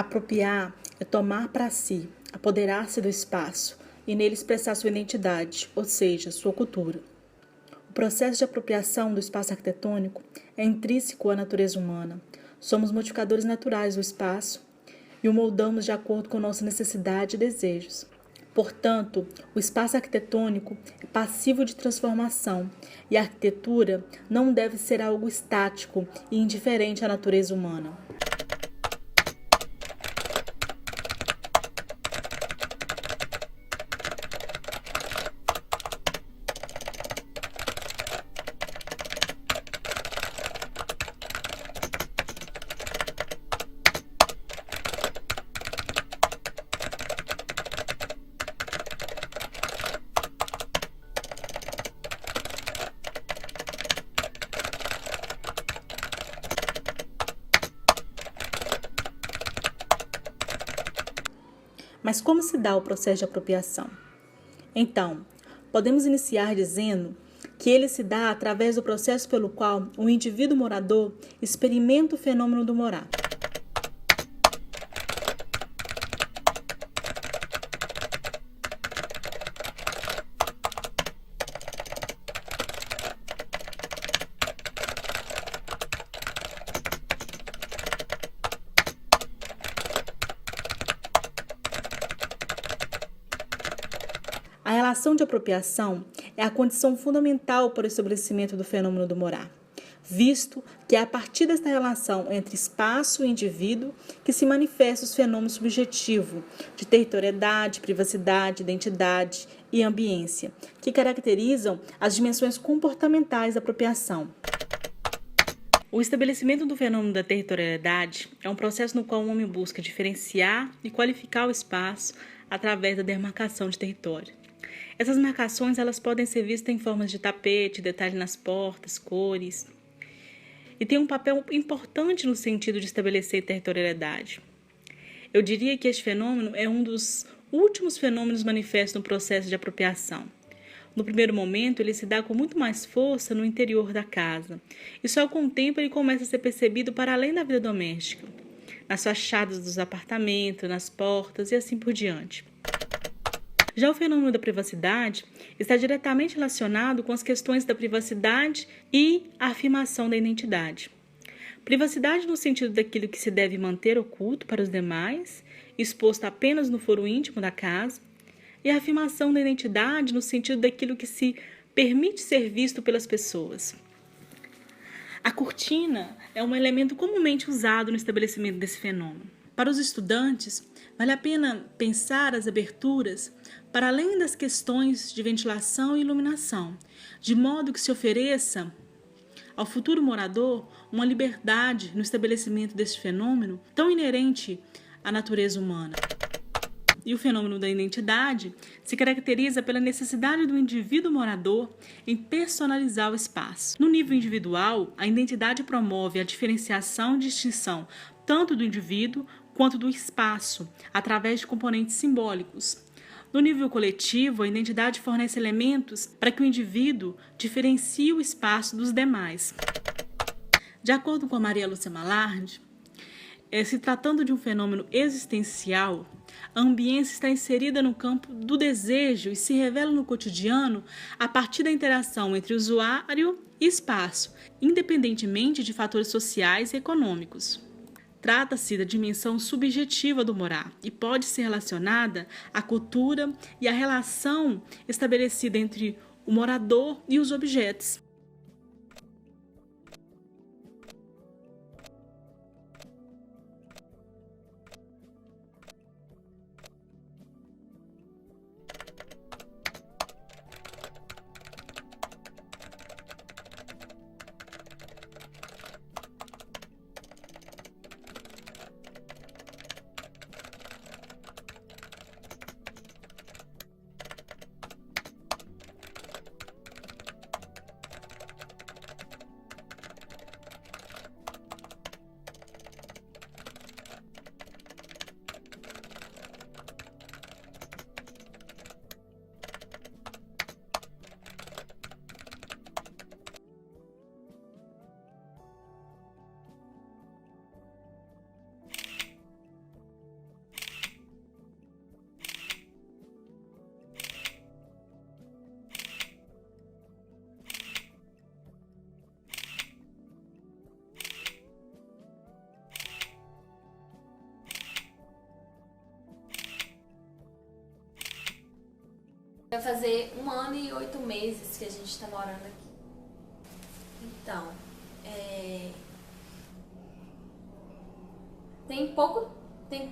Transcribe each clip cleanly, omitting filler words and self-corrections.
Apropriar é tomar para si, apoderar-se do espaço e nele expressar sua identidade, ou seja, sua cultura. O processo de apropriação do espaço arquitetônico é intrínseco à natureza humana. Somos modificadores naturais do espaço e o moldamos de acordo com nossa necessidade e desejos. Portanto, o espaço arquitetônico é passivo de transformação e a arquitetura não deve ser algo estático e indiferente à natureza humana. Mas como se dá o processo de apropriação? Então, podemos iniciar dizendo que ele se dá através do processo pelo qual o indivíduo morador experimenta o fenômeno do morar. A relação de apropriação é a condição fundamental para o estabelecimento do fenômeno do morar, visto que é a partir desta relação entre espaço e indivíduo que se manifestam os fenômenos subjetivos de territorialidade, privacidade, identidade e ambiência, que caracterizam as dimensões comportamentais da apropriação. O estabelecimento do fenômeno da territorialidade é um processo no qual o homem busca diferenciar e qualificar o espaço através da demarcação de território. Essas marcações elas podem ser vistas em formas de tapete, detalhe nas portas, cores, e têm um papel importante no sentido de estabelecer territorialidade. Eu diria que este fenômeno é um dos últimos fenômenos manifestos no processo de apropriação. No primeiro momento, ele se dá com muito mais força no interior da casa, e só com o tempo ele começa a ser percebido para além da vida doméstica, nas fachadas dos apartamentos, nas portas e assim por diante. Já o fenômeno da privacidade está diretamente relacionado com as questões da privacidade e a afirmação da identidade. Privacidade no sentido daquilo que se deve manter oculto para os demais, exposto apenas no foro íntimo da casa, e a afirmação da identidade no sentido daquilo que se permite ser visto pelas pessoas. A cortina é um elemento comumente usado no estabelecimento desse fenômeno. Para os estudantes, vale a pena pensar as aberturas para além das questões de ventilação e iluminação, de modo que se ofereça ao futuro morador uma liberdade no estabelecimento deste fenômeno tão inerente à natureza humana. E o fenômeno da identidade se caracteriza pela necessidade do indivíduo morador em personalizar o espaço. No nível individual, a identidade promove a diferenciação e distinção tanto do indivíduo quanto do espaço, através de componentes simbólicos. No nível coletivo, a identidade fornece elementos para que o indivíduo diferencie o espaço dos demais. De acordo com a Maria Lúcia Malardi, se tratando de um fenômeno existencial, a ambiência está inserida no campo do desejo e se revela no cotidiano a partir da interação entre usuário e espaço, independentemente de fatores sociais e econômicos. Trata-se da dimensão subjetiva do morar e pode ser relacionada à cultura e à relação estabelecida entre o morador e os objetos. Vai fazer 1 ano e 8 meses que a gente tá morando aqui. Então, tem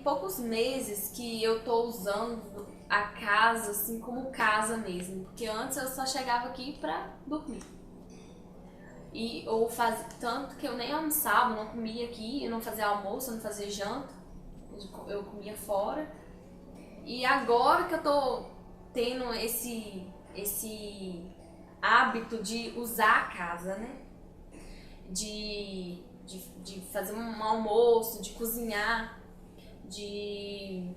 poucos meses que eu tô usando a casa assim como casa mesmo, porque antes eu só chegava aqui pra dormir. Tanto que eu nem almoçava, não comia aqui, eu não fazia almoço, eu não fazia janta, eu comia fora. E agora que eu tô tendo esse hábito de usar a casa, né? De fazer um almoço, de cozinhar, de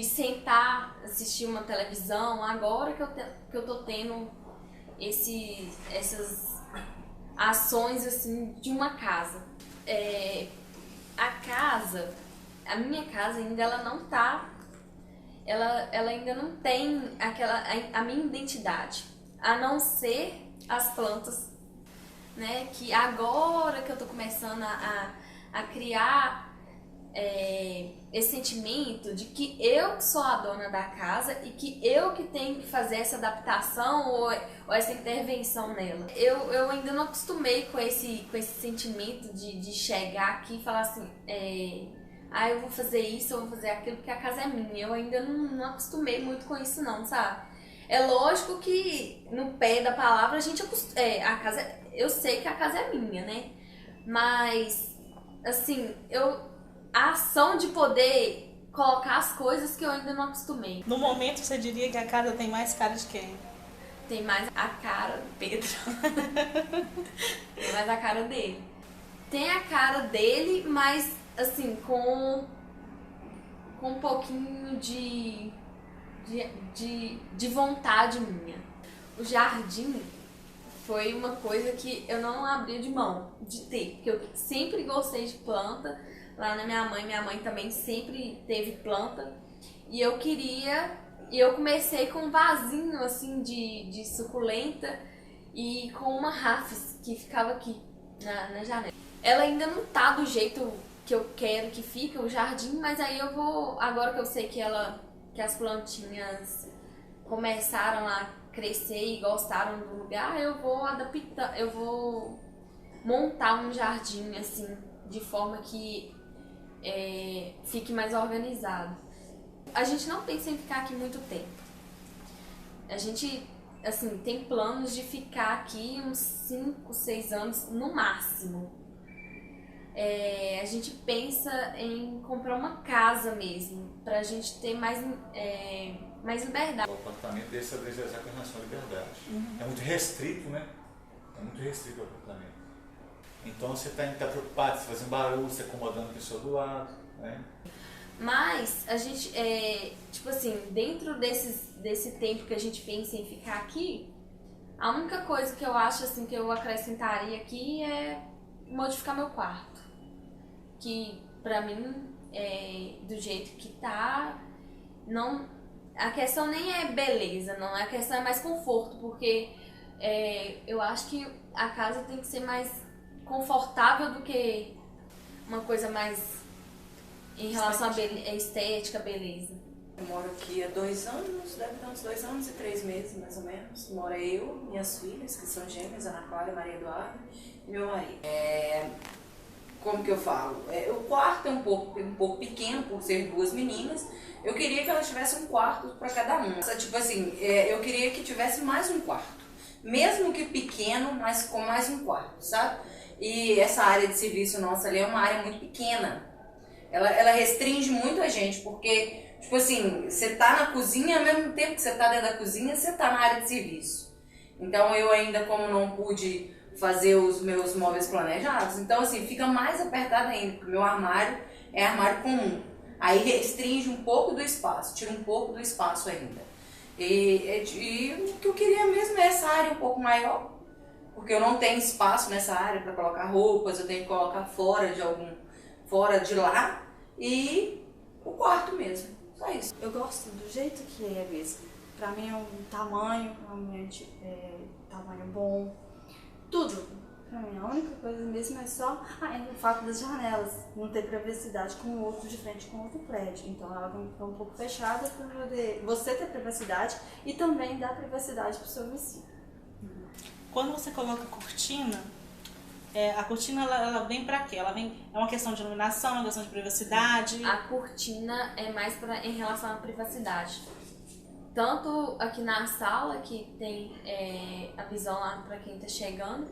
sentar, assistir uma televisão, agora que eu tô tendo essas ações assim de uma casa. A minha casa ainda ela não tá, ela ainda não tem a minha identidade, a não ser as plantas, né? Que agora que eu tô começando a criar esse sentimento de que eu sou a dona da casa e que eu que tenho que fazer essa adaptação ou essa intervenção nela. Eu ainda não acostumei com esse sentimento de chegar aqui e falar assim, eu vou fazer isso, eu vou fazer aquilo, porque a casa é minha. Eu ainda não acostumei muito com isso não, sabe? É lógico que no pé da palavra a gente a casa, eu sei que a casa é minha, né? Mas assim, a ação de poder colocar as coisas que eu ainda não acostumei. No momento, você diria que a casa tem mais cara de quem? Tem mais a cara do Pedro. Tem mais a cara dele. Tem a cara dele, mas assim, com um pouquinho de vontade minha. O jardim foi uma coisa que eu não abria de mão de ter, porque eu sempre gostei de planta. Lá na minha mãe também sempre teve planta. E eu comecei com um vasinho assim de suculenta e com uma rafis que ficava aqui na janela. Ela ainda não tá do jeito que eu quero que fique o jardim, mas aí eu vou, agora que eu sei que as plantinhas começaram a crescer e gostaram do lugar, eu vou adaptar, eu vou montar um jardim assim, de forma que fique mais organizado. A gente não pensa em ficar aqui muito tempo. A gente, assim, tem planos de ficar aqui uns 5, 6 anos no máximo. A gente pensa em comprar uma casa mesmo, pra gente ter mais liberdade. O apartamento desse é desejar com relação à liberdade. É muito restrito, né? É muito restrito o apartamento. Então você está preocupado, você fazendo barulho, você acomodando a pessoa do lado, né? Mas a gente, tipo assim, dentro desse tempo que a gente pensa em ficar aqui, a única coisa que eu acho assim que eu acrescentaria aqui é modificar meu quarto. Que pra mim, do jeito que tá, não, a questão nem é beleza, não, a questão é mais conforto, porque eu acho que a casa tem que ser mais confortável do que uma coisa mais em relação à estética, beleza. Eu moro aqui há 2 anos, deve ter uns 2 anos e 3 meses, mais ou menos. Mora eu, minhas filhas, que são gêmeas, Ana Clara e Maria Eduarda, e meu marido. Como que eu falo? O quarto é um pouco pequeno, por ser 2 meninas. Eu queria que elas tivessem um quarto para cada uma. Tipo assim, eu queria que tivesse mais um quarto. Mesmo que pequeno, mas com mais um quarto, sabe? E essa área de serviço nossa ali é uma área muito pequena. Ela restringe muito a gente, porque, tipo assim, você tá na cozinha, ao mesmo tempo que você tá dentro da cozinha, você tá na área de serviço. Então eu ainda, como não pude fazer os meus móveis planejados, então assim, fica mais apertado ainda, porque o meu armário é armário comum. Aí restringe um pouco do espaço, tira um pouco do espaço ainda. E o que eu queria mesmo é essa área um pouco maior, porque eu não tenho espaço nessa área para colocar roupas, eu tenho que colocar fora de lá, e o quarto mesmo, só isso. Eu gosto do jeito que é mesmo. Pra mim é um tamanho, realmente tamanho bom, tudo. pra mim. A única coisa mesmo é só o fato das janelas, não ter privacidade com o outro de frente com o outro prédio. Então ela vai ficar um pouco fechada para poder você ter privacidade e também dar privacidade pro seu vizinho. Quando você coloca a cortina ela vem pra quê? É uma questão de iluminação, uma questão de privacidade? A cortina é mais em relação à privacidade. Tanto aqui na sala, que tem a visão lá pra quem tá chegando,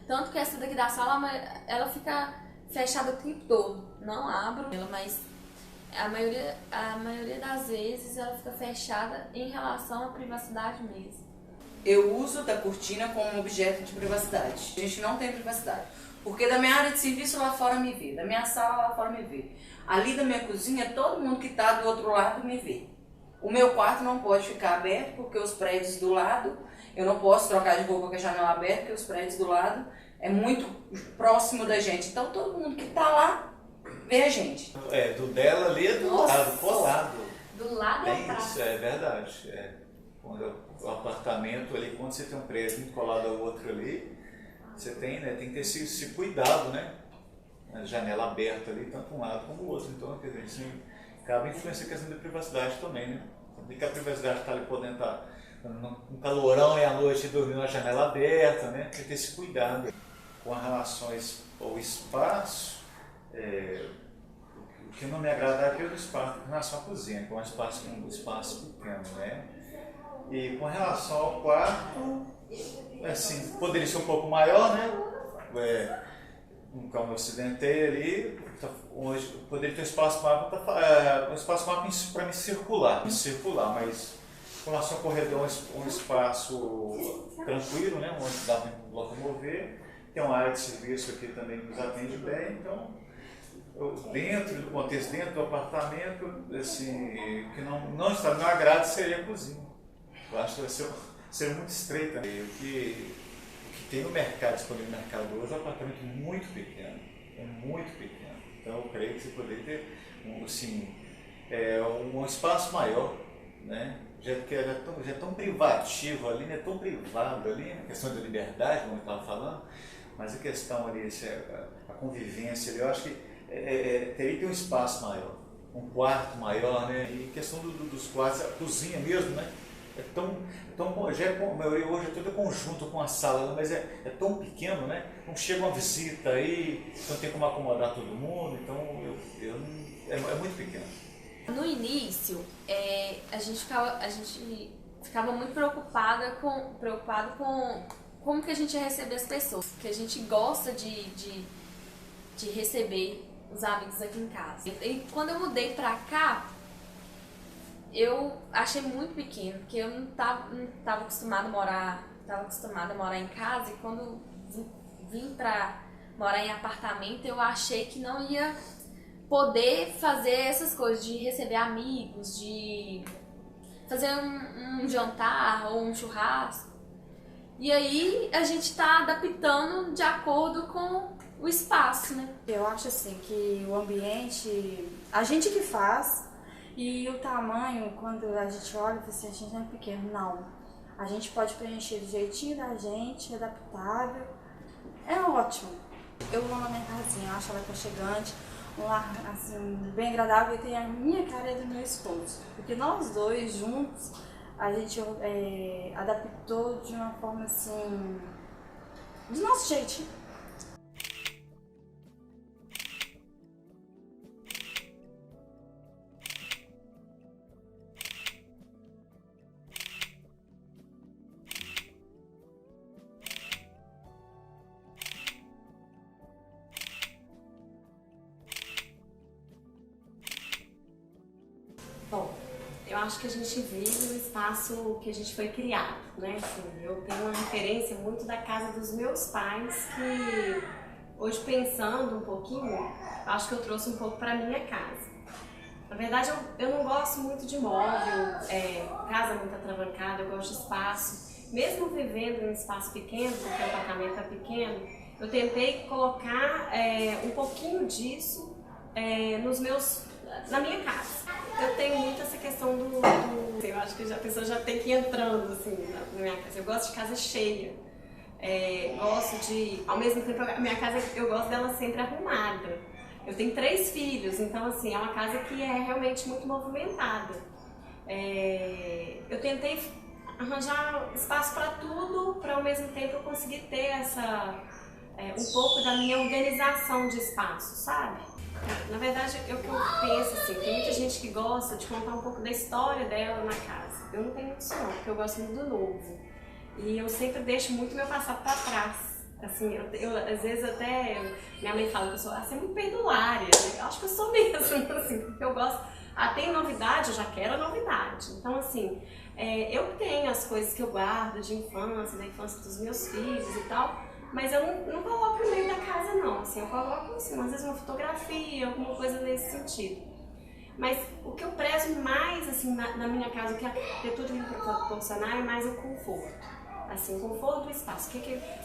tanto que essa daqui da sala, ela fica fechada o tempo todo. Não abro ela, mas a maioria das vezes ela fica fechada em relação à privacidade mesmo. Eu uso da cortina como objeto de privacidade. A gente não tem privacidade. Porque da minha área de serviço lá fora me vê, da minha sala lá fora me vê. Ali da minha cozinha, todo mundo que está do outro lado me vê. O meu quarto não pode ficar aberto porque os prédios do lado, eu não posso trocar de roupa com a janela aberta porque os prédios do lado é muito próximo da gente. Então todo mundo que está lá vê a gente. Do dela ali é do lado, colado. Do lado é atrás. Isso, é verdade. Quando o apartamento ali, quando você tem um prédio colado ao outro ali, você tem que ter esse cuidado, né? A janela aberta ali, tanto um lado como o outro. Então, quer dizer, isso acaba influenciando a questão da privacidade também, né? Porque a privacidade está ali podendo estar no calorão e à noite dormindo na janela aberta, né? Tem que ter esse cuidado. Com relação ao espaço, o que não me agrada é o espaço em relação à cozinha, que é um espaço pequeno, né? E com relação ao quarto, assim, poderia ser um pouco maior, né? Como eu acidentei ali, hoje poderia ter um espaço maior para me circular, mas com relação ao corredor, um espaço tranquilo, né? Onde dá para locomover. Tem uma área de serviço aqui também que nos atende bem, então dentro do contexto, dentro do apartamento, assim, que não está no meu agrado seria a cozinha. Eu acho que vai ser muito estreita. O que tem no mercado, disponível no mercado hoje, é um apartamento muito pequeno. É muito pequeno. Então eu creio que você poderia ter um espaço maior, né? Já é tão privativo ali, né? Tão privado ali, a questão da liberdade, como eu estava falando, mas a questão ali, a convivência ali, eu acho que teria que ter um espaço maior, um quarto maior, né? E questão dos quartos, a cozinha mesmo, né? A maioria hoje é tudo conjunto com a sala, mas é tão pequeno, né? Não chega uma visita aí, não tem como acomodar todo mundo, então é muito pequeno. No início, a gente ficava muito preocupado com como que a gente ia receber as pessoas, porque a gente gosta de receber os amigos aqui em casa. E quando eu mudei pra cá, eu achei muito pequeno, porque eu não tava acostumada a morar em casa, e quando vim pra morar em apartamento, eu achei que não ia poder fazer essas coisas, de receber amigos, de fazer um jantar ou um churrasco. E aí a gente tá adaptando de acordo com o espaço, né? Eu acho assim que o ambiente, a gente que faz. E o tamanho, quando a gente olha, assim, a gente não é pequeno, não. A gente pode preencher do jeitinho da gente, adaptável. É ótimo. Eu amo a minha casinha, eu acho ela aconchegante, um lar assim, bem agradável, e tem a minha cara e a do meu esposo. Porque nós dois juntos, a gente adaptou de uma forma assim, do nosso jeitinho. Bom, eu acho que a gente vive no espaço que a gente foi criado, né? Assim, eu tenho uma referência muito da casa dos meus pais, que hoje, pensando um pouquinho, acho que eu trouxe um pouco para minha casa. Na verdade, eu não gosto muito de móvel, casa muito atravancada, eu gosto de espaço. Mesmo vivendo em um espaço pequeno, porque o apartamento é pequeno, eu tentei colocar um pouquinho disso na minha casa. Eu tenho muito essa questão eu acho que a pessoa já tem que ir entrando assim, na minha casa. Eu gosto de casa cheia. Gosto de, ao mesmo tempo, a minha casa, eu gosto dela sempre arrumada. Eu tenho 3 filhos, então assim, é uma casa que é realmente muito movimentada. Eu tentei arranjar espaço para tudo, para ao mesmo tempo eu conseguir ter um pouco da minha organização de espaço, sabe? Na verdade, é o que eu penso, assim, tem muita gente que gosta de contar um pouco da história dela na casa. Eu não tenho muito isso não, porque eu gosto muito do novo. E eu sempre deixo muito meu passado para trás. Assim, eu às vezes até, minha mãe fala que eu sou assim, muito perdulária, né? Eu acho que eu sou mesmo, assim, porque eu gosto, tem novidade, eu já quero a novidade. Então, assim, eu tenho as coisas que eu guardo de infância, da infância dos meus filhos e tal, mas eu não coloco no meio da casa não, assim, eu coloco, assim, às vezes uma fotografia, alguma coisa nesse sentido. Mas o que eu prezo mais, assim, na minha casa, o que a arquitetura me proporcionar é mais o conforto. Assim, o conforto do espaço.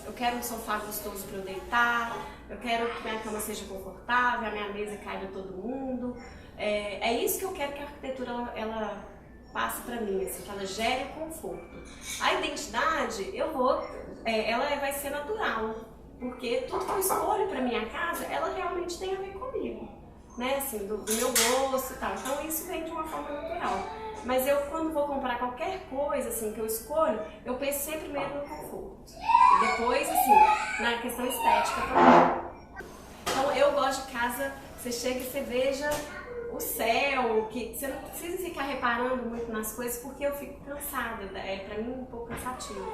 Eu quero um sofá gostoso para eu deitar, eu quero que minha cama seja confortável, a minha mesa caiba todo mundo. É isso que eu quero que a arquitetura ela passe para mim, assim, que ela gere conforto. A identidade, ela vai ser natural, porque tudo que eu escolho para minha casa, ela realmente tem a ver comigo, né? Assim, do meu gosto e tal. Então isso vem de uma forma natural. Mas eu, quando vou comprar qualquer coisa assim, que eu escolho, eu penso sempre primeiro no conforto. E depois, assim, na questão estética também. Então eu gosto de casa, você chega e você veja o céu, que você não precisa ficar reparando muito nas coisas, porque eu fico cansada. Pra mim um pouco cansativo.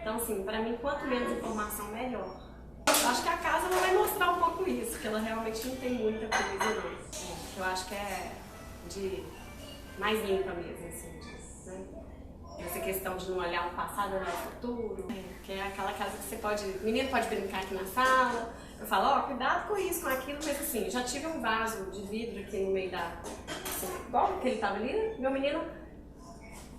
Então, assim, pra mim, quanto menos informação, melhor. Eu acho que a casa ela vai mostrar um pouco isso, que ela realmente não tem muita coisa, não. Eu acho que é de mais limpa mesmo, assim, disso, né? Essa questão de não olhar o passado, olhar o futuro, que é aquela casa que você pode, o menino pode brincar aqui na sala, eu falo, cuidado com isso, com aquilo, mas assim, já tive um vaso de vidro aqui no meio assim, igual que ele tava ali, meu menino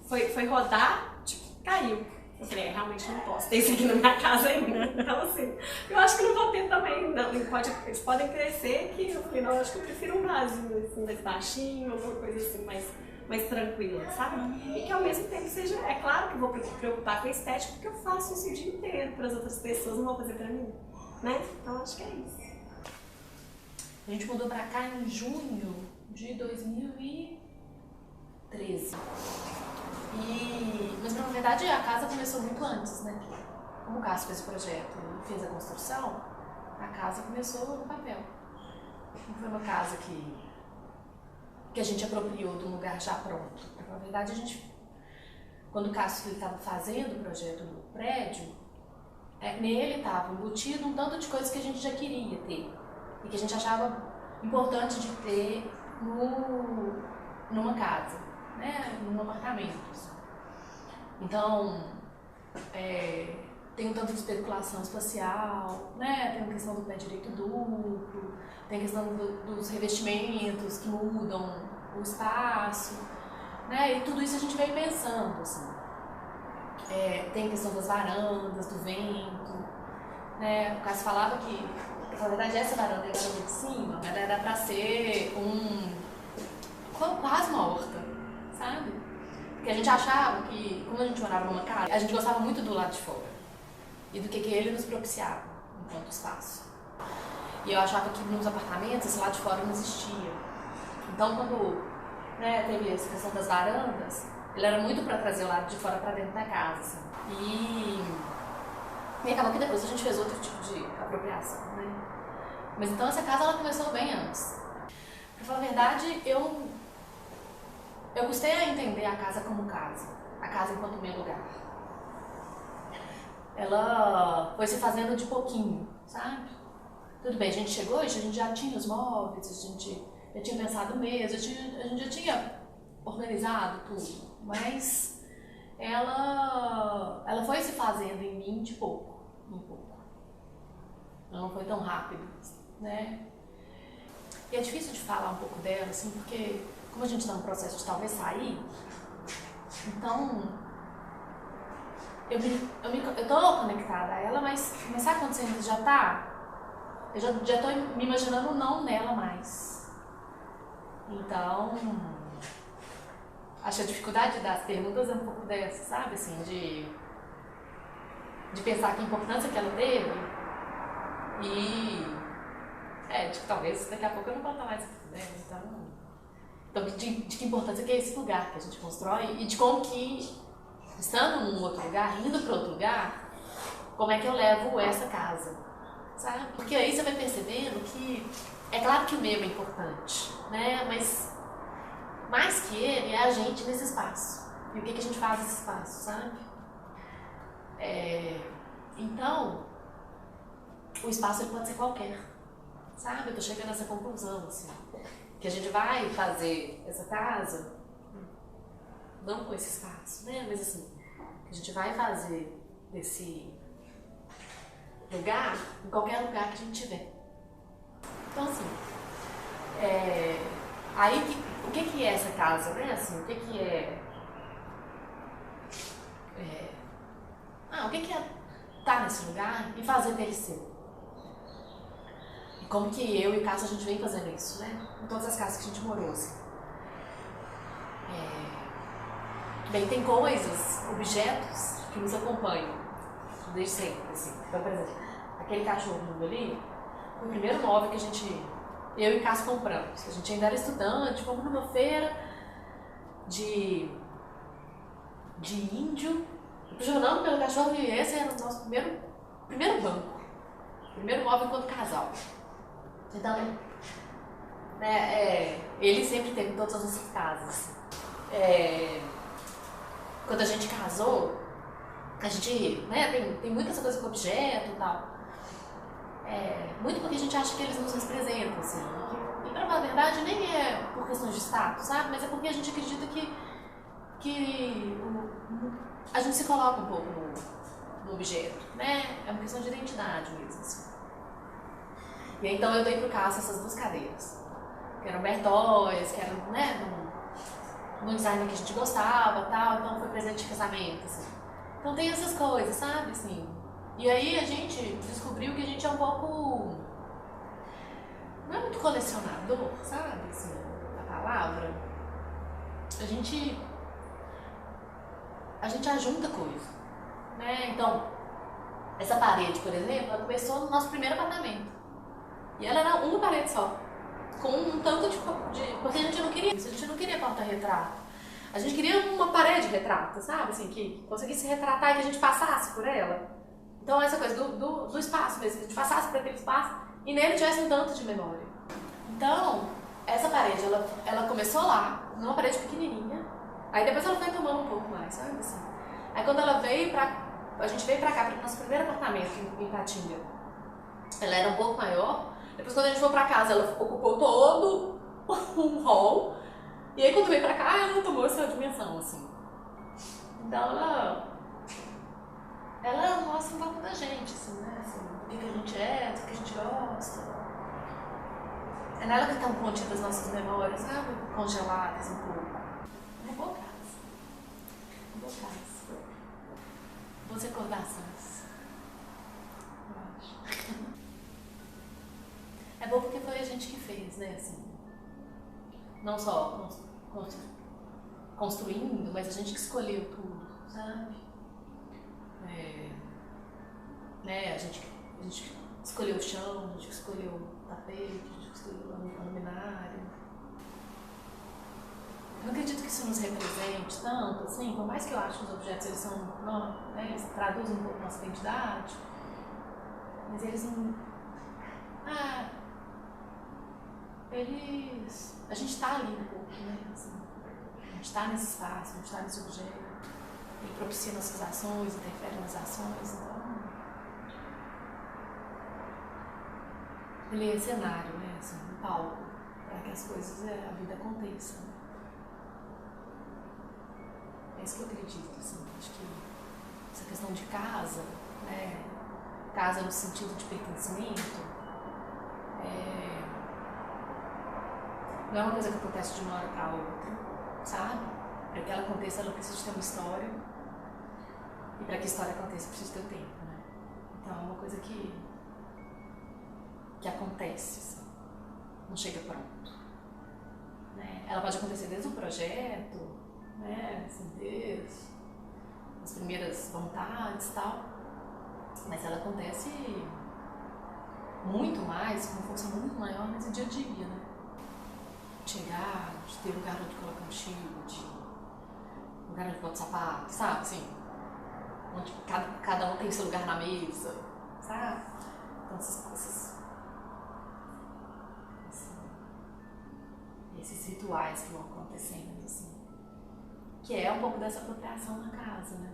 foi rodar, tipo, caiu. Eu falei, realmente não posso ter isso aqui na minha casa ainda. Então, assim, eu acho que não vou ter também, não. Eles podem crescer, que eu falei, não, eu acho que eu prefiro um vasinho assim, mais baixinho, alguma coisa assim, mais tranquila, sabe? E que ao mesmo tempo seja, é claro que eu vou preocupar com a estética, porque eu faço isso o dia inteiro para as outras pessoas, não vou fazer para mim, né? Então, acho que é isso. A gente mudou pra cá em junho de 2013. Mas na verdade a casa começou muito antes, né? Como o Cássio fez o projeto e fez a construção, a casa começou no papel. Não foi uma casa que a gente apropriou de um lugar já pronto. Na verdade, quando o Cássio estava fazendo o projeto do prédio, nele estava embutido um tanto de coisas que a gente já queria ter e que a gente achava importante de ter numa casa, né? Num apartamento. Então, tem um tanto de especulação espacial, né? Tem a questão do pé direito duplo, tem a questão dos revestimentos que mudam o espaço, né? E tudo isso a gente veio pensando, assim. Tem a questão das varandas, do vento, né? O Cássio falava que, na verdade, essa varanda e a varanda de cima era para ser quase uma horta, sabe? Porque a gente achava que, como a gente morava numa casa, a gente gostava muito do lado de fora e do que ele nos propiciava enquanto espaço. E eu achava que nos apartamentos esse lado de fora não existia. Então, quando teve essa questão das varandas, ele era muito para trazer o lado de fora para dentro da casa. Assim. E acabou que depois a gente fez outro tipo de apropriação, né? Mas então essa casa ela começou bem antes. Pra falar a verdade, eu custei a entender a casa como casa, a casa enquanto meu lugar. Ela foi se fazendo de pouquinho, sabe? Tudo bem, a gente chegou hoje, a gente já tinha os móveis, a gente já tinha pensado mesmo, a gente já tinha organizado tudo, mas ela foi se fazendo em mim de pouco em pouco. Ela não foi tão rápido, né? E é difícil de falar um pouco dela, assim, porque como a gente está no processo de talvez sair, então eu tô conectada a ela, mas sabe quando você já tá? Eu já tô me imaginando não nela mais. Então, acho que a dificuldade das perguntas é um pouco dessa, sabe? Assim, de pensar que a importância que ela teve e de que talvez daqui a pouco eu não vou estar mais aqui, né? Então de que importância que é esse lugar que a gente constrói e de como que, estando num outro lugar, indo para outro lugar, como é que eu levo essa casa, sabe? Porque aí você vai percebendo que é claro que o meio é importante, né? Mas mais que ele é a gente nesse espaço. E o que a gente faz nesse espaço, sabe? Então, o espaço ele pode ser qualquer, sabe? Eu tô chegando nessa conclusão, assim, que a gente vai fazer essa casa, não com esse espaço, né? Mas assim, que a gente vai fazer desse lugar em qualquer lugar que a gente tiver. Então, assim, aí o que é essa casa, né? Assim, o que é estar nesse lugar e fazer dele seu? E como que eu e Cássio a gente vem fazendo isso, né? Em todas as casas que a gente morou, assim. Bem, tem coisas, objetos que nos acompanham desde sempre, assim. Então, por exemplo, aquele cachorro ali foi o primeiro móvel que eu e Cássio compramos. A gente ainda era estudante, fomos numa feira de índio, apaixonando pelo cachorro, e esse era o nosso primeiro banco, primeiro móvel enquanto casal. Então, ele sempre teve em todas as nossas casas. Quando a gente casou, a gente, né, tem muitas coisas com objeto e tal. Muito porque a gente acha que eles nos representam, assim. E pra falar a verdade, nem é por questões de status, sabe? Mas é porque a gente acredita que a gente se coloca um pouco no objeto, né? É uma questão de identidade mesmo, assim. E aí, então eu dei pro Cássio essas duas cadeiras, que eram Bertóis, que eram, né, no design que a gente gostava e tal, então foi presente de casamento, assim. Então tem essas coisas, sabe, assim. E aí a gente descobriu que a gente é um pouco, não é muito colecionador, sabe, assim, a palavra. A gente ajunta coisa, né? Então, essa parede, por exemplo, ela começou no nosso primeiro apartamento. E ela era uma parede só, com um tanto de porque a gente não queria isso, a gente não queria porta-retrato. A gente queria uma parede retrato, sabe? Assim, que conseguisse retratar e que a gente passasse por ela. Então, essa coisa do espaço mesmo, que a gente passasse por aquele espaço e nele tivesse um tanto de memória. Então, essa parede, ela começou lá, numa parede pequenininha, aí depois ela foi tomando um pouco mais, sabe? Assim. Aí quando ela a gente veio pra cá, para o nosso primeiro apartamento em Patinga, ela era um pouco maior. Depois, quando a gente foi pra casa, ela ocupou todo um hall. E aí, quando veio pra cá, ela tomou essa dimensão, assim. Então, ela mostra um pouco da gente, assim, né? Assim, do que a gente é, do que a gente gosta. É nela que estão contidas as nossas memórias, sabe? Congeladas um pouco. É boa casa. Boa casa. Boas recordações. Eu acho. É bom porque foi a gente que fez, né? Assim, não só construindo, mas a gente que escolheu tudo, sabe? Né? A gente escolheu o chão, a gente que escolheu o tapete, a gente que escolheu a luminária. Eu não acredito que isso nos represente tanto, assim, por mais que eu acho que os objetos eles são, né, eles traduzem um pouco nossa identidade, mas eles não. A gente tá ali um pouco, né? Assim, a gente tá nesse espaço, a gente tá nesse objeto. Ele propicia nossas ações, interfere nas ações, então. Ele é cenário, né? Assim, um palco, para que as coisas, a vida aconteça. Né? É isso que eu acredito, assim. Acho que essa questão de casa, né? Casa no sentido de pertencimento, não é uma coisa que acontece de uma hora para outra, sabe? Para que ela aconteça, ela precisa ter uma história. E para que a história aconteça, precisa ter tempo, né? Então é uma coisa que acontece, assim. Não chega pronto. Né? Ela pode acontecer desde o projeto, né? Assim, desde as primeiras vontades e tal. Mas ela acontece muito mais, com força muito maior nesse dia a dia, né? Chegar, de ter lugar onde colocar um mochila, de lugar onde bota sapato, sabe? Assim, onde cada um tem seu lugar na mesa, sabe? Então essas coisas, assim, esses rituais que vão acontecendo, assim, que é um pouco dessa apropriação na casa, né?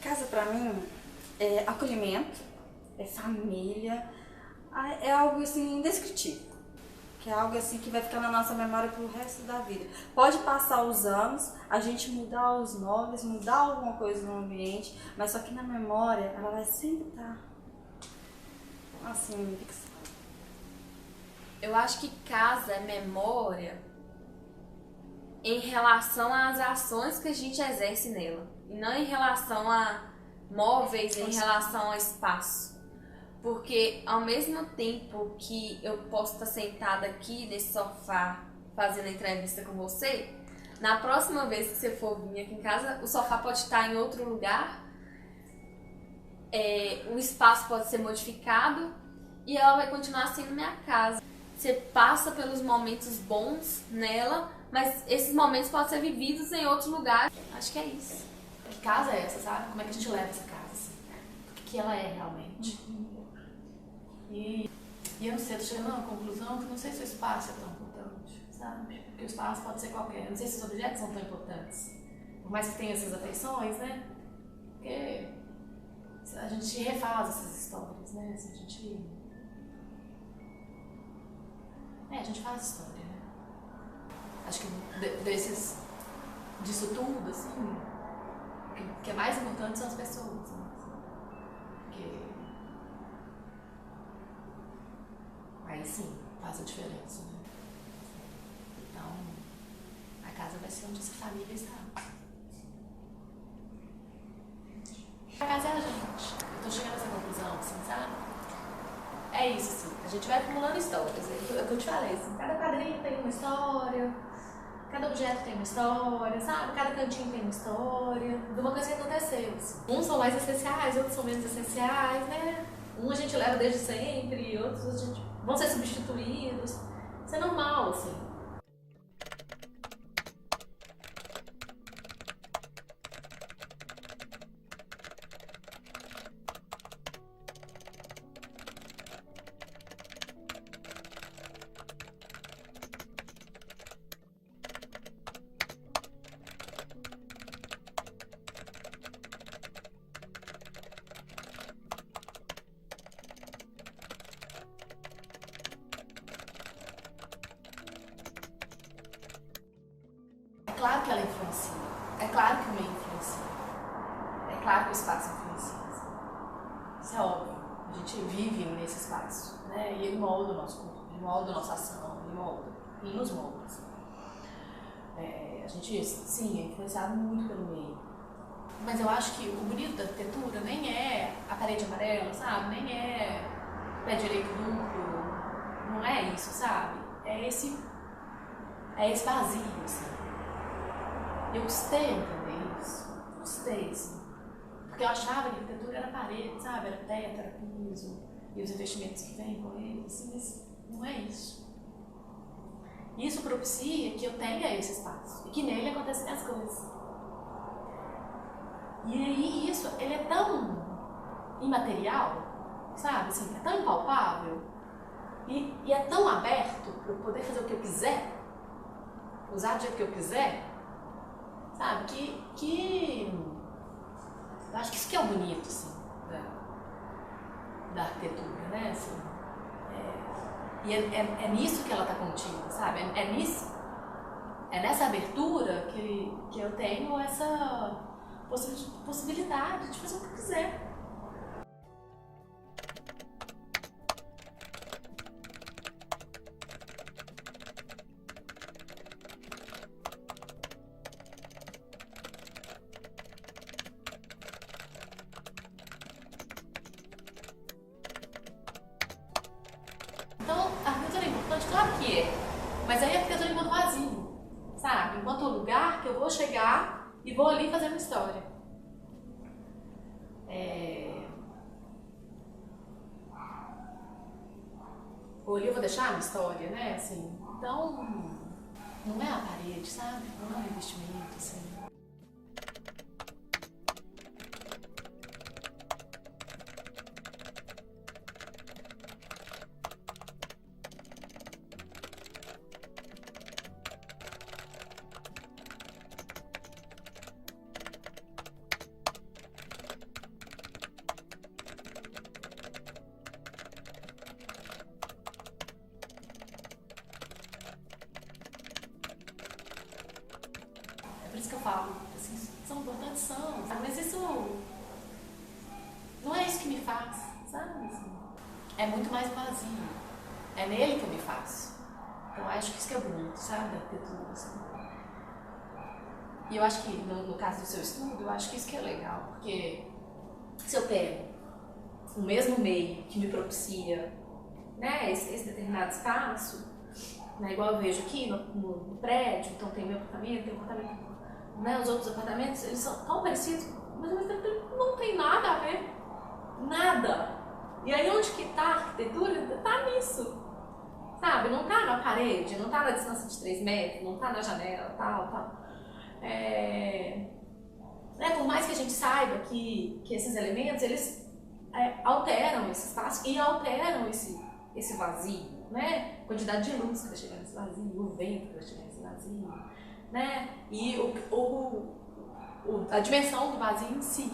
Casa pra mim é acolhimento, é família, é algo assim indescritível. Que é algo assim que vai ficar na nossa memória pro resto da vida. Pode passar os anos, a gente mudar os móveis, mudar alguma coisa no ambiente, mas só que na memória ela vai sempre estar assim, fixada. Eu acho que casa é memória em relação às ações que a gente exerce nela. E não em relação a móveis, em relação a espaço. Porque ao mesmo tempo que eu posso estar sentada aqui nesse sofá fazendo a entrevista com você, na próxima vez que você for vir aqui em casa, o sofá pode estar em outro lugar, o espaço pode ser modificado e ela vai continuar sendo minha casa. Você passa pelos momentos bons nela, mas esses momentos podem ser vividos em outros lugares. Acho que é isso. Que casa é essa, sabe? Como é que a gente leva essa casa? Assim? O que ela é realmente? E eu não sei, eu tô chegando a uma conclusão que não sei se o espaço é tão importante, sabe? Porque o espaço pode ser qualquer. Eu não sei se os objetos são tão importantes. Por mais que tenha essas afeições, né? Porque a gente refaz essas histórias, né? Assim, a gente faz história, né? Acho que disso tudo, assim, o que é mais importante são as pessoas, né? Porque aí sim, faz a diferença, né? Então, a casa vai ser onde essa família está. A casa é a gente. Eu tô chegando a essa conclusão, assim, sabe? É isso, assim. A gente vai acumulando histórias. É o que eu te falei, assim. Cada quadrinho tem uma história, cada objeto tem uma história, sabe? Cada cantinho tem uma história de uma coisa que aconteceu. Assim. Uns são mais essenciais, outros são menos essenciais, né? Um a gente leva desde sempre, outros a gente vão ser substituídos. Isso é normal, assim. É claro que ela influencia, é claro que o meio influencia, é claro que o espaço influencia. Isso é óbvio, a gente vive nesse espaço, né? E ele molda o nosso corpo, ele molda a nossa ação, ele molda, e nos molda. A gente, sim, é influenciado muito pelo meio. Mas eu acho que o bonito da arquitetura nem é a parede amarela, sabe? Nem é pé direito duplo, não é isso, sabe? É esse vazio, assim. Eu custei entender isso, custei, assim. Porque eu achava que a arquitetura era parede, sabe? Era teto, era piso, e os investimentos que vêm com ele, assim, mas não é isso. Isso propicia que eu tenha esse espaço, e que nele acontecem as coisas. E aí isso, ele é tão imaterial, sabe? Assim, é tão impalpável, e é tão aberto para eu poder fazer o que eu quiser, usar do jeito que eu quiser, sabe? Que eu acho que isso que é o bonito, assim, da arquitetura, né? Assim, e é nisso que ela está contida, sabe? É nessa abertura que eu tenho essa possibilidade de fazer o que eu quiser. Claro que é. Mas aí a arquitetura enquanto vazio, sabe? Enquanto lugar que eu vou chegar e vou ali fazer uma história. Ou ali eu vou deixar uma história, né? Assim, então, não é a parede, sabe? Não é o investimento, assim. Por isso que eu falo, assim, são importantes, são, sabe? Mas isso não é isso que me faz, sabe? Assim, é muito mais vazio. É nele que eu me faço. Então eu acho que isso que é bonito, sabe? Da arquitetura, assim. E eu acho que, no caso do seu estudo, eu acho que isso que é legal, porque se eu pego o mesmo meio que me propicia, né, esse determinado espaço, né, igual eu vejo aqui no prédio, então tem meu apartamento, tem o apartamento, né, os outros apartamentos, eles são tão parecidos, mas ao mesmo tempo não tem nada a ver. Nada. E aí onde que tá a arquitetura? Tá nisso. Sabe? Não tá na parede, não tá na distância de 3 metros, não tá na janela, tal. Por mais que a gente saiba que esses elementos, eles alteram esse espaço e alteram esse vazio, né? A quantidade de luz que vai chegar nesse vazio, o vento que vai chegar nesse vazio, né? E a dimensão do vazio em si.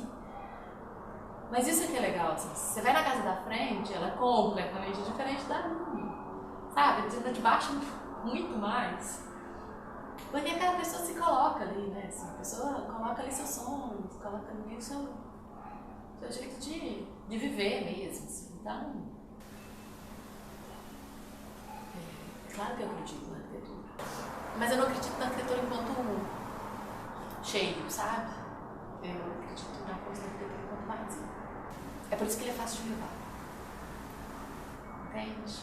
Mas isso aqui é legal, assim, você vai na casa da frente, ela é completamente diferente da minha, sabe? Ela de baixo muito mais. Porque aquela pessoa se coloca ali, né? Assim, a pessoa coloca ali seus sonhos, coloca ali o seu jeito de viver mesmo, assim. Então, claro que eu acredito na arquitetura. Mas eu não acredito na arquitetura enquanto cheio, sabe? Eu acredito na coisa da arquitetura enquanto vazio. É por isso que ele é fácil de levar. Entende?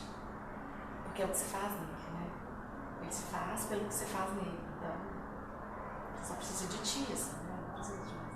Porque é o que você faz nele, né? Ele se faz pelo que você faz nele. Então, você só precisa de ti, assim, né? Não precisa de mais.